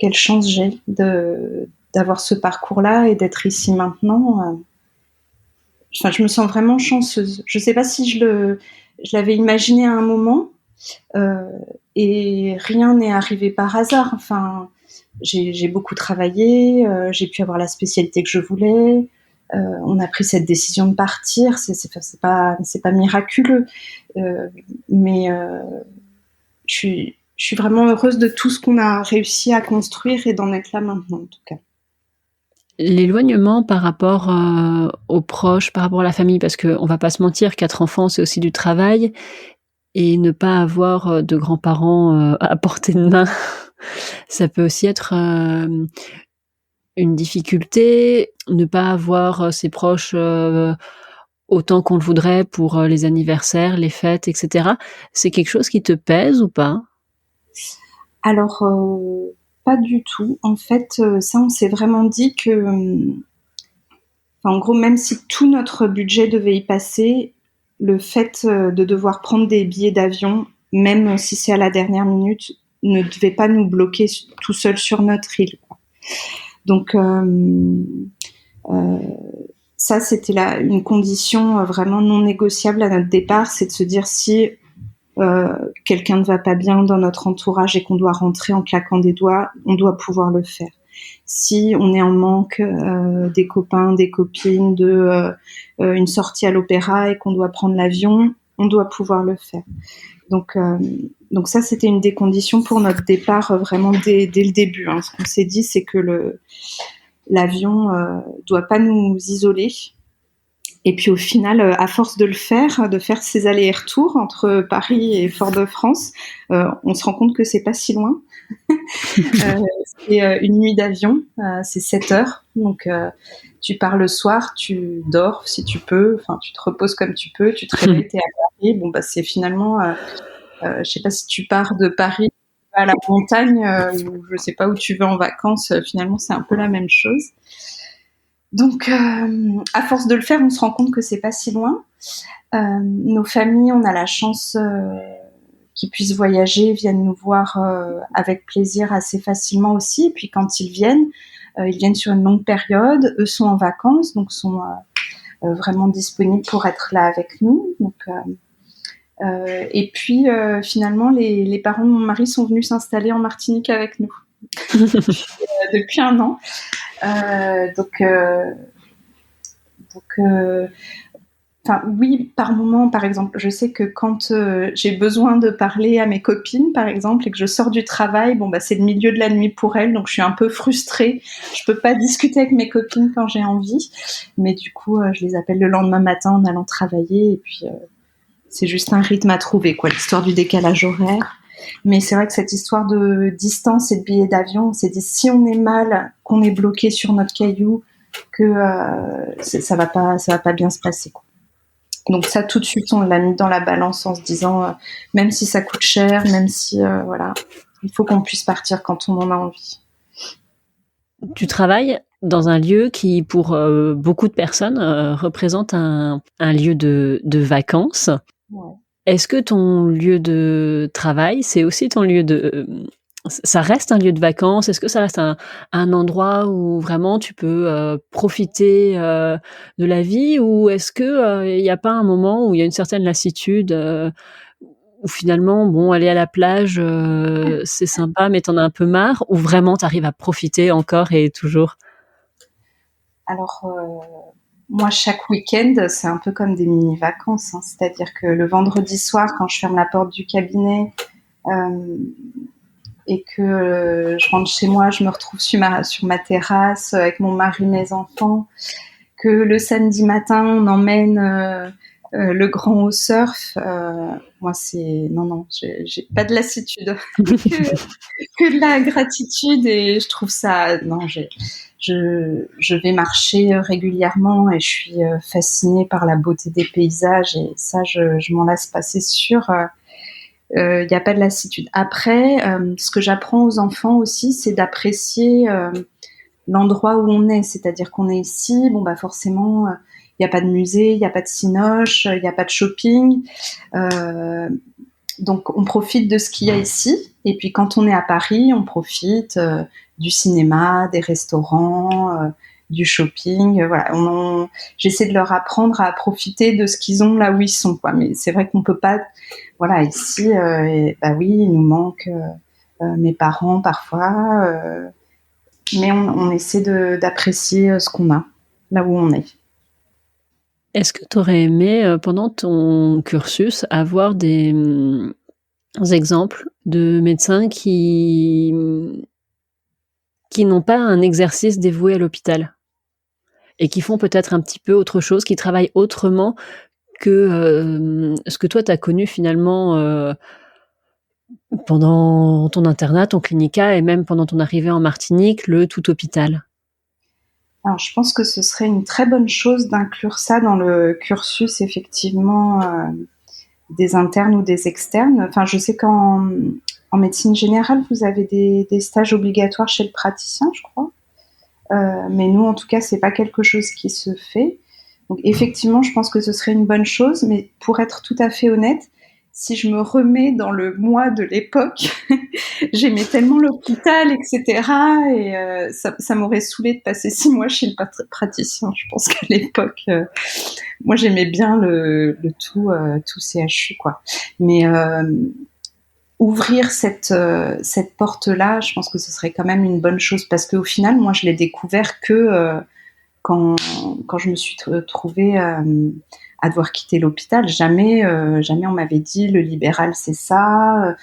Quelle chance j'ai d'avoir ce parcours-là et d'être ici maintenant. Enfin, je me sens vraiment chanceuse. Je ne sais pas si je l'avais imaginé à un moment, et rien n'est arrivé par hasard. Enfin, j'ai beaucoup travaillé, j'ai pu avoir la spécialité que je voulais. On a pris cette décision de partir. C'est pas miraculeux, mais je suis vraiment heureuse de tout ce qu'on a réussi à construire et d'en être là maintenant, en tout cas. L'éloignement par rapport aux proches, par rapport à la famille, parce qu'on va pas se mentir, 4 enfants, c'est aussi du travail, et ne pas avoir de grands-parents à portée de main, ça peut aussi être une difficulté. Ne pas avoir ses proches autant qu'on le voudrait pour les anniversaires, les fêtes, etc. C'est quelque chose qui te pèse ou pas? Alors, pas du tout. En fait, ça, on s'est vraiment dit que, en gros, même si tout notre budget devait y passer, le fait de devoir prendre des billets d'avion, même si c'est à la dernière minute, ne devait pas nous bloquer tout seul sur notre île, quoi. Donc, ça, c'était une condition vraiment non négociable à notre départ, c'est de se dire si quelqu'un ne va pas bien dans notre entourage et qu'on doit rentrer en claquant des doigts, on doit pouvoir le faire. Si on est en manque des copains, des copines, une sortie à l'opéra et qu'on doit prendre l'avion, on doit pouvoir le faire. Donc ça, c'était une des conditions pour notre départ vraiment dès le début. Hein. Ce qu'on s'est dit, c'est que l'avion doit pas nous isoler. Et puis au final, à force de faire ces allers-retours entre Paris et Fort-de-France, on se rend compte que c'est pas si loin. C'est une nuit d'avion, c'est 7 heures. Donc tu pars le soir, tu dors si tu peux, enfin tu te reposes comme tu peux, tu te réveilles, t'es à Paris. Bon bah c'est finalement, je sais pas si tu pars de Paris à la montagne ou je sais pas où tu vas en vacances, finalement c'est un peu la même chose. Donc, à force de le faire, on se rend compte que c'est pas si loin. Nos familles, on a la chance qu'ils puissent voyager, viennent nous voir avec plaisir assez facilement aussi. Et puis quand ils viennent sur une longue période. Eux sont en vacances, donc sont vraiment disponibles pour être là avec nous. Donc, et puis finalement, les parents de mon mari sont venus s'installer en Martinique avec nous depuis 1 an. Oui, par moment, par exemple, je sais que quand j'ai besoin de parler à mes copines, par exemple, et que je sors du travail, bon, bah, c'est le milieu de la nuit pour elles, donc je suis un peu frustrée. Je peux pas discuter avec mes copines quand j'ai envie, mais du coup, je les appelle le lendemain matin en allant travailler, et puis c'est juste un rythme à trouver, quoi, l'histoire du décalage horaire. Mais c'est vrai que cette histoire de distance et de billets d'avion, on s'est dit si on est mal, qu'on est bloqué sur notre caillou, que ça va pas bien se passer, quoi. Donc ça, tout de suite, on l'a mis dans la balance en se disant, même si ça coûte cher, même si voilà, Il faut qu'on puisse partir quand on en a envie. Tu travailles dans un lieu qui, pour beaucoup de personnes, représente un lieu de vacances. Ouais. Est-ce que ton lieu de travail, c'est aussi ton lieu de... ça reste un lieu de vacances? Est-ce que ça reste un endroit où vraiment tu peux profiter de la vie? Ou est-ce que il n'y a pas un moment où il y a une certaine lassitude où finalement, bon, aller à la plage, c'est sympa, mais t'en as un peu marre? Ou vraiment t'arrives à profiter encore et toujours? Alors, moi, chaque week-end, c'est un peu comme des mini-vacances, hein. C'est-à-dire que le vendredi soir, quand je ferme la porte du cabinet et que je rentre chez moi, je me retrouve sur ma terrasse avec mon mari, mes enfants, que le samedi matin, on emmène le grand au surf. Moi, c'est... Non, j'ai pas de lassitude, que de la gratitude, et je trouve ça... Non, je vais marcher régulièrement et je suis fascinée par la beauté des paysages, et ça, je m'en lasse pas, c'est sûr. Il n'y a pas de lassitude. Après, ce que j'apprends aux enfants aussi, c'est d'apprécier l'endroit où on est. C'est-à-dire qu'on est ici, bon bah forcément, il n'y a pas de musée, il n'y a pas de cinoche, il n'y a pas de shopping. Donc on profite de ce qu'il y a ici. Et puis quand on est à Paris, on profite du cinéma, des restaurants, du shopping. Voilà, j'essaie de leur apprendre à profiter de ce qu'ils ont là où ils sont, quoi. Mais c'est vrai qu'on peut pas. Voilà, ici, bah oui, il nous manque mes parents parfois, mais on essaie d'apprécier ce qu'on a là où on est. Est-ce que tu aurais aimé, pendant ton cursus, avoir des exemples de médecins qui n'ont pas un exercice dévoué à l'hôpital et qui font peut-être un petit peu autre chose, qui travaillent autrement que ce que toi tu as connu finalement pendant ton internat, ton clinica et même pendant ton arrivée en Martinique, le tout hôpital? Alors, je pense que ce serait une très bonne chose d'inclure ça dans le cursus, effectivement, des internes ou des externes. Enfin, je sais qu'en médecine générale, vous avez des stages obligatoires chez le praticien, je crois. Mais nous, en tout cas, c'est pas quelque chose qui se fait. Donc, effectivement, je pense que ce serait une bonne chose. Mais pour être tout à fait honnête, si je me remets dans le moi de l'époque, j'aimais tellement l'hôpital, etc. Et ça m'aurait saoulé de passer 6 mois chez le praticien. Je pense qu'à l'époque, moi, j'aimais bien le tout CHU, quoi. Mais ouvrir cette porte-là, je pense que ce serait quand même une bonne chose, parce qu'au final, moi, je l'ai découvert que quand je me suis trouvée à devoir quitter l'hôpital. Jamais on m'avait dit le libéral c'est ça,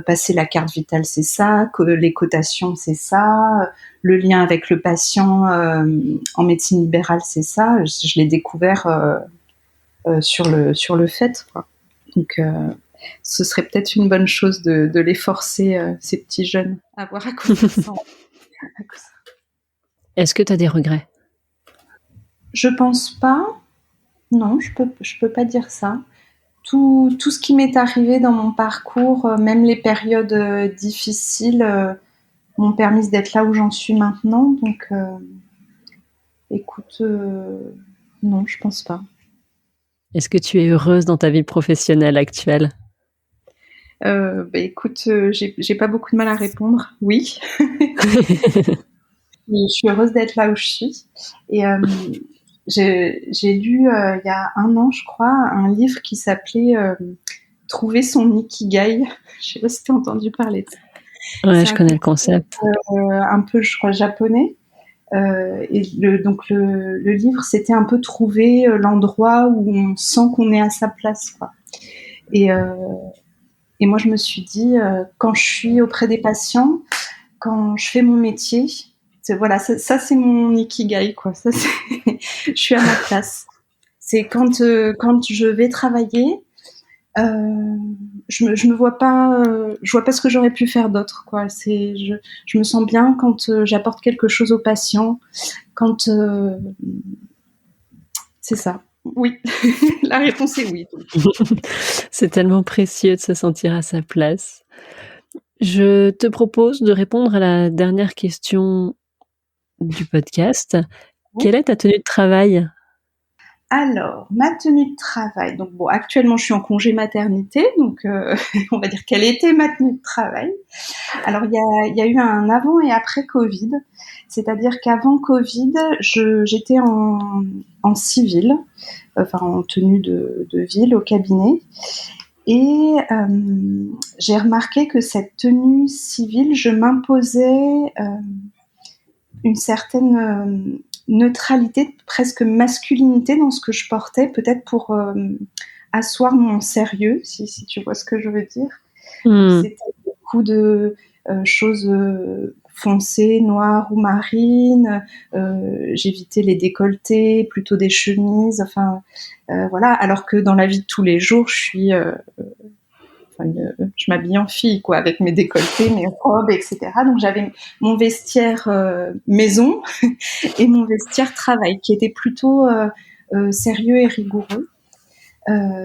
passer la carte vitale c'est ça, les cotations c'est ça, le lien avec le patient en médecine libérale c'est ça. Je l'ai découvert sur le fait, quoi. Donc ce serait peut-être une bonne chose de les forcer, ces petits jeunes, à avoir à cause de ça. Est-ce que tu as des regrets? Je pense pas. Non, je peux pas dire ça. Tout ce qui m'est arrivé dans mon parcours, même les périodes difficiles, m'ont permis d'être là où j'en suis maintenant. Donc, écoute, non, je pense pas. Est-ce que tu es heureuse dans ta vie professionnelle actuelle? Bah, écoute, j'ai pas beaucoup de mal à répondre. Oui. Je suis heureuse d'être là où je suis. Et j'ai lu il y a 1 an, je crois, un livre qui s'appelait Trouver son Ikigai. Je sais pas si tu as entendu parler de ça. Ouais, je connais le concept. Un peu, je crois, japonais. Et donc le livre, c'était un peu trouver l'endroit où on sent qu'on est à sa place, quoi. Et moi, je me suis dit, quand je suis auprès des patients, quand je fais mon métier, voilà, ça c'est mon ikigai, quoi. Ça, je suis à ma place. C'est quand je vais travailler, je me vois pas, je vois pas ce que j'aurais pu faire d'autre, quoi. Je me sens bien quand j'apporte quelque chose aux patients, quand c'est ça. Oui, la réponse est oui. C'est tellement précieux de se sentir à sa place. Je te propose de répondre à la dernière question du podcast. Oui. Quelle est ta tenue de travail ? Alors, ma tenue de travail. Donc bon, actuellement, je suis en congé maternité, donc on va dire quelle était ma tenue de travail. Alors, il y a eu un avant et après Covid. C'est-à-dire qu'avant Covid, j'étais en civil, enfin en tenue de ville au cabinet. Et j'ai remarqué que cette tenue civile, je m'imposais une certaine neutralité, presque masculinité dans ce que je portais, peut-être pour asseoir mon sérieux, si tu vois ce que je veux dire. Donc, c'était beaucoup de choses foncées, noires ou marines. J'évitais les décolletés, plutôt des chemises. Enfin, voilà. Alors que dans la vie de tous les jours, je m'habille en fille, quoi, avec mes décolletés, mes robes, etc. Donc j'avais mon vestiaire maison et mon vestiaire travail, qui était plutôt sérieux et rigoureux.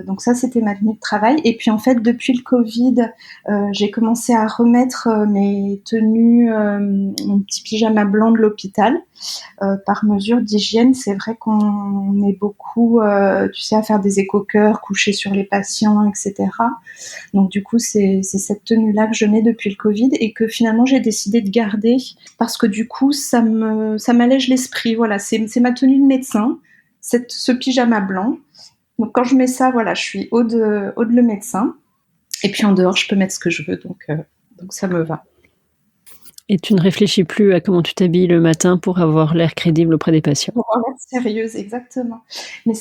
Donc ça, c'était ma tenue de travail. Et puis en fait, depuis le Covid, j'ai commencé à remettre mes tenues, mon petit pyjama blanc de l'hôpital, par mesure d'hygiène. C'est vrai qu'on est beaucoup, tu sais, à faire des éco-cœurs, coucher sur les patients, etc. Donc du coup, c'est cette tenue-là que je mets depuis le Covid et que finalement j'ai décidé de garder parce que du coup, ça m'allège l'esprit. Voilà, c'est ma tenue de médecin, ce pyjama blanc. Donc quand je mets ça, voilà, je suis Aude le médecin. Et puis en dehors, je peux mettre ce que je veux, donc ça me va. Et tu ne réfléchis plus à comment tu t'habilles le matin pour avoir l'air crédible auprès des patients. Pour avoir l'air sérieuse, exactement. Mais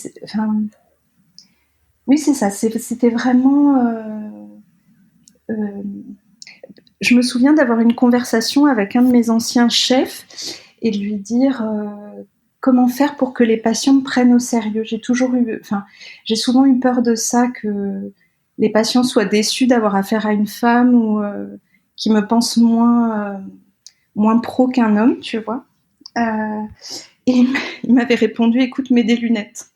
oui, c'est ça. C'était vraiment. Je me souviens d'avoir une conversation avec un de mes anciens chefs et de lui dire comment faire pour que les patients me prennent au sérieux. J'ai souvent eu peur de ça, que les patients soient déçus d'avoir affaire à une femme ou qui me pensent moins pro qu'un homme, tu vois. Et il m'avait répondu, écoute, mets des lunettes.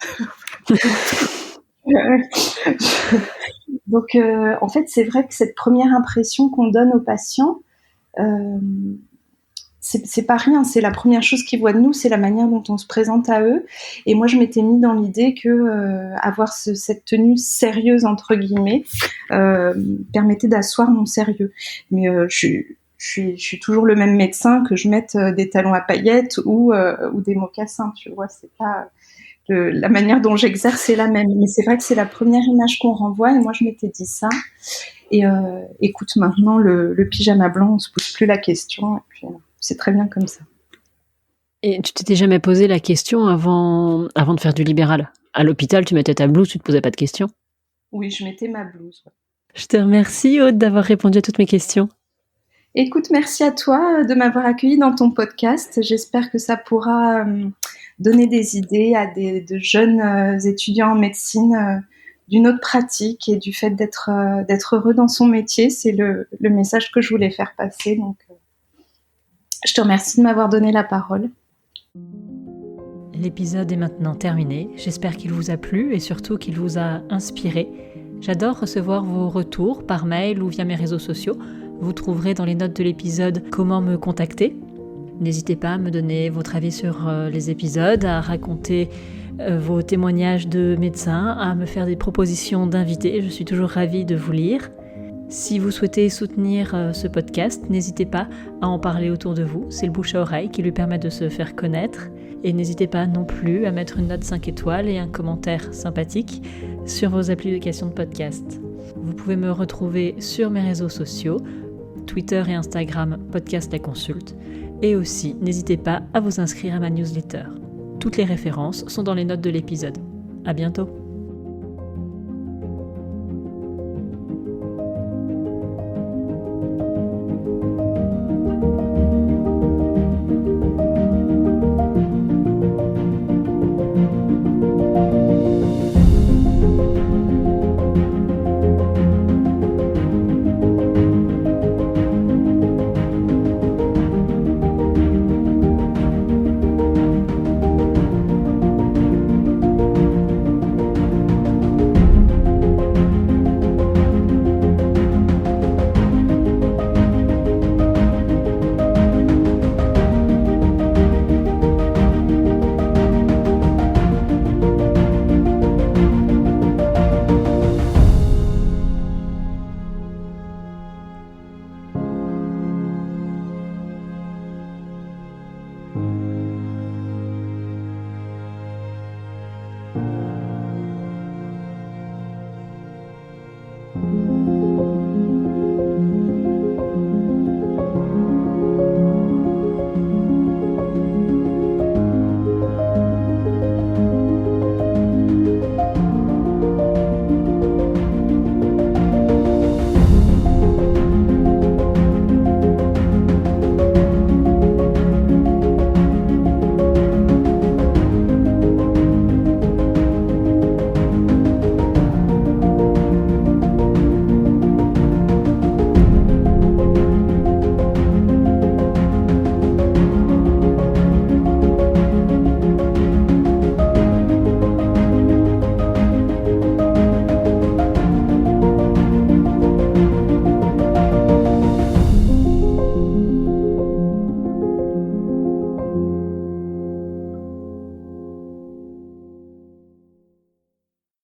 Donc, en fait, c'est vrai que cette première impression qu'on donne aux patients, c'est pas rien, c'est la première chose qu'ils voient de nous, c'est la manière dont on se présente à eux. Et moi, je m'étais mis dans l'idée que avoir cette tenue sérieuse, entre guillemets, permettait d'asseoir mon sérieux. Mais je suis toujours le même médecin, que je mette des talons à paillettes ou des mocassins, tu vois, c'est pas... la manière dont j'exerce est la même. Mais c'est vrai que c'est la première image qu'on renvoie, et moi, je m'étais dit ça. Et écoute, maintenant, le pyjama blanc, on se pose plus la question, et puis c'est très bien comme ça. Et tu t'étais jamais posé la question avant de faire du libéral ? À l'hôpital, tu mettais ta blouse, tu te posais pas de questions ? Oui, je mettais ma blouse. Ouais. Je te remercie, Aude, d'avoir répondu à toutes mes questions. Écoute, merci à toi de m'avoir accueillie dans ton podcast. J'espère que ça pourra donner des idées à de jeunes étudiants en médecine d'une autre pratique et du fait d'être heureux dans son métier. C'est le message que je voulais faire passer. Donc, je te remercie de m'avoir donné la parole. L'épisode est maintenant terminé. J'espère qu'il vous a plu et surtout qu'il vous a inspiré. J'adore recevoir vos retours par mail ou via mes réseaux sociaux. Vous trouverez dans les notes de l'épisode comment me contacter. N'hésitez pas à me donner votre avis sur les épisodes, à raconter vos témoignages de médecins, à me faire des propositions d'invités. Je suis toujours ravie de vous lire. Si vous souhaitez soutenir ce podcast, n'hésitez pas à en parler autour de vous. C'est le bouche à oreille qui lui permet de se faire connaître. Et n'hésitez pas non plus à mettre une note 5 étoiles et un commentaire sympathique sur vos applications de podcast. Vous pouvez me retrouver sur mes réseaux sociaux, Twitter et Instagram, Podcast La Consulte. Et aussi, n'hésitez pas à vous inscrire à ma newsletter. Toutes les références sont dans les notes de l'épisode. À bientôt!